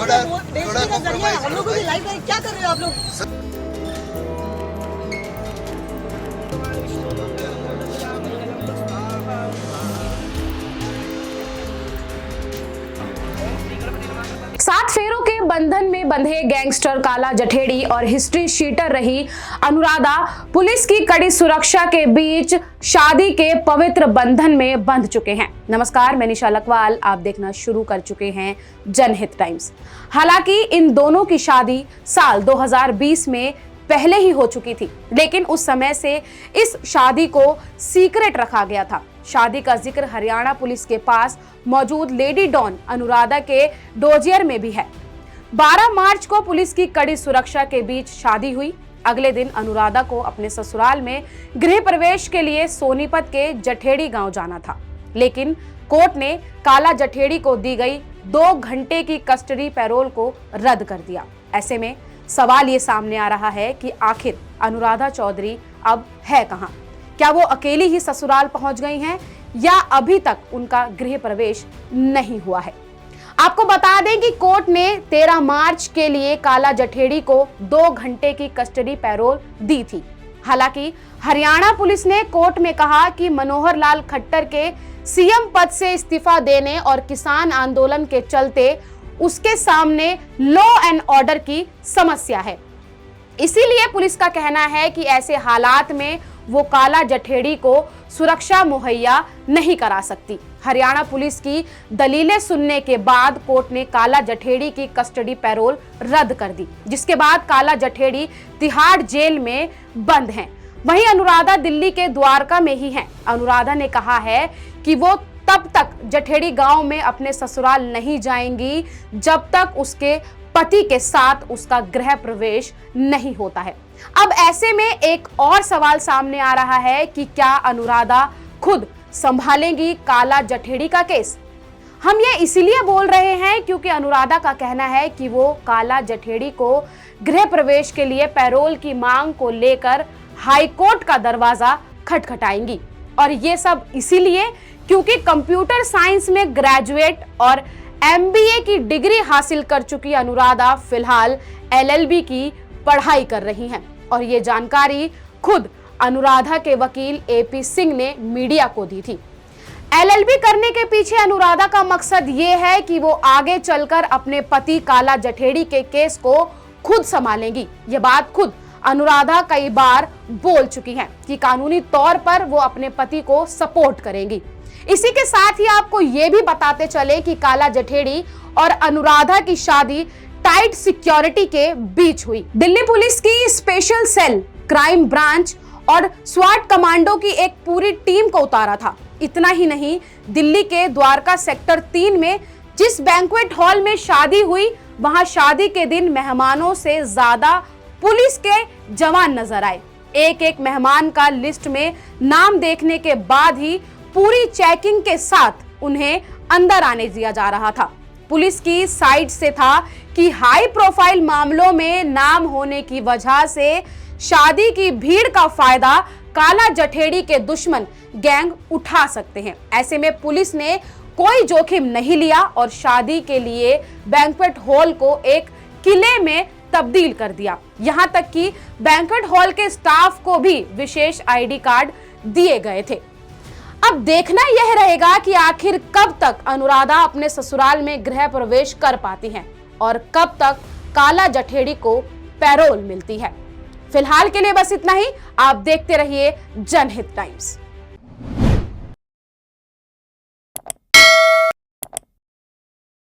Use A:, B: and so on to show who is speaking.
A: थोड़ा
B: बेइज्जती का जरिया हम लोगों की लाइफ क्या कर रहे हो आप लोग?
C: सात फेरों के बंधन में बंधे गैंगस्टर काला जठेड़ी और हिस्ट्री शीटर रही अनुराधा पुलिस की कड़ी सुरक्षा के बीच शादी के पवित्र बंधन में बंध चुके हैं। नमस्कार, मैं निशा लकवाल, आप देखना शुरू कर चुके हैं जनहित टाइम्स। हालांकि इन दोनों की शादी साल 2020 में पहले ही हो चुकी थी, लेकिन उस समय से इस शादी को सीक्रेट रखा गया था। शादी का जिक्र हरियाणा पुलिस के पास मौजूद लेडी डॉन अनुराधा के डोजियर में भी है। 12 मार्च को पुलिस की कड़ी सुरक्षा के बीच शादी हुई। अगले दिन अनुराधा को अपने ससुराल में गृह प्रवेश के लिए सोनीपत के जठेड़ी गांव जाना था, लेकिन कोर्ट ने काला जठेड़ी को दी गई 2 घंटे की कस्टडी पैरोल को रद्द कर दिया। ऐसे में सवाल ये सामने आ रहा है कि आखिर अनुराधा चौधरी अब है कहां? क्या वो अकेली ही ससुराल पहुंच गई हैं या अभी तक उनका गृह प्रवेश नहीं हुआ है? आपको बता दें कि कोर्ट ने 13 मार्च के लिए काला जठेड़ी को 2 घंटे की कस्टडी पैरोल दी थी। हालांकि हरियाणा पुलिस ने कोर्ट में कहा कि मनोहर लाल खट्टर के सीएम पद से इस्तीफा देने और किसान आंदोलन के चलते उसके सामने लॉ एंड ऑर्डर की समस्या है। इसीलिए पुलिस का कहना है कि ऐसे हालात में वो काला जठेड़ी को सुरक्षा मुहैया नहीं करा सकती। हरियाणा पुलिस की दलीलें सुनने के बाद कोर्ट ने काला जठेड़ी की कस्टडी पैरोल रद्द कर दी, जिसके बाद काला जठेड़ी तिहाड़ जेल में बंद हैं। वहीं अनुराधा दिल्ली के द्वारका में ही हैं। अनुराधा ने कहा है कि वो तब तक जठेड़ी गांव में अपने ससुराल नहीं जाएंगी जब तक उसके पति के साथ उसका गृह प्रवेश नहीं होता है। अब ऐसे में एक और सवाल सामने आ रहा है कि क्या अनुराधा खुद संभालेंगी काला जठेड़ी का केस? हम ये इसीलिए बोल रहे हैं क्योंकि अनुराधा का कहना है कि वो काला जठेड़ी को गृह प्रवेश के लिए पैरोल की मांग को लेकर हाई कोर्ट का दरवाजा खटखटाएंगी, और ये सब इसीलिए क्योंकि कंप्यूटर साइंस में ग्रेजुएट और एमबीए की डिग्री हासिल कर चुकी अनुराधा फिलहाल एलएलबी की पढ़ाई कर रही हैं, और ये जानकारी खुद अनुराधा के वकील एपी सिंह ने मीडिया को दी थी। एलएलबी करने के पीछे अनुराधा का मकसद ये है कि वो आगे चलकर अपने पति काला जठेड़ी के केस को खुद संभालेंगी। ये बात खुद अनुराधा कई बार बोल चुकी हैं कि कानूनी तौर पर वो अपने पति को सपोर्ट करेंगी। इसी के साथ ही आपको ये भी बताते चले कि काला जठेड़ी और अनुराधा की शादी टाइट सिक्योरिटी के बीच हुई। दिल्ली पुलिस की स्पेशल सेल, क्राइम ब्रांच और स्वाट कमांडो की एक पूरी टीम को उतारा था। इतना ही नहीं, दिल्ली के द्वारका सेक्टर 3 में जिस बैंक्वेट हॉल में शादी हुई, वहां शादी के दिन मेहमानों से ज्यादा पुलिस के जवान नजर आए। एक मेहमान का लिस्ट में नाम देखने के बाद ही पूरी चेकिंग के साथ उन्हें अंदर आने दिया जा रहा था। पुलिस की साइड से था कि हाई प्रोफाइल मामलों में नाम होने की वजह से शादी की भीड़ का फायदा काला जठेड़ी के दुश्मन गैंग उठा सकते हैं। ऐसे में पुलिस ने कोई जोखिम नहीं लिया और शादी के लिए बैंक्वेट हॉल को एक किले में तब्दील कर दिया। यहां तक कि बैंक्वेट हॉल के स्टाफ को भी विशेष आईडी कार्ड दिए गए थे। अब देखना यह रहेगा कि आखिर कब तक अनुराधा अपने ससुराल में गृह प्रवेश कर पाती हैं और कब तक काला जठेड़ी को पैरोल मिलती है। फिलहाल के लिए बस इतना ही। आप देखते रहिए जनहित टाइम्स।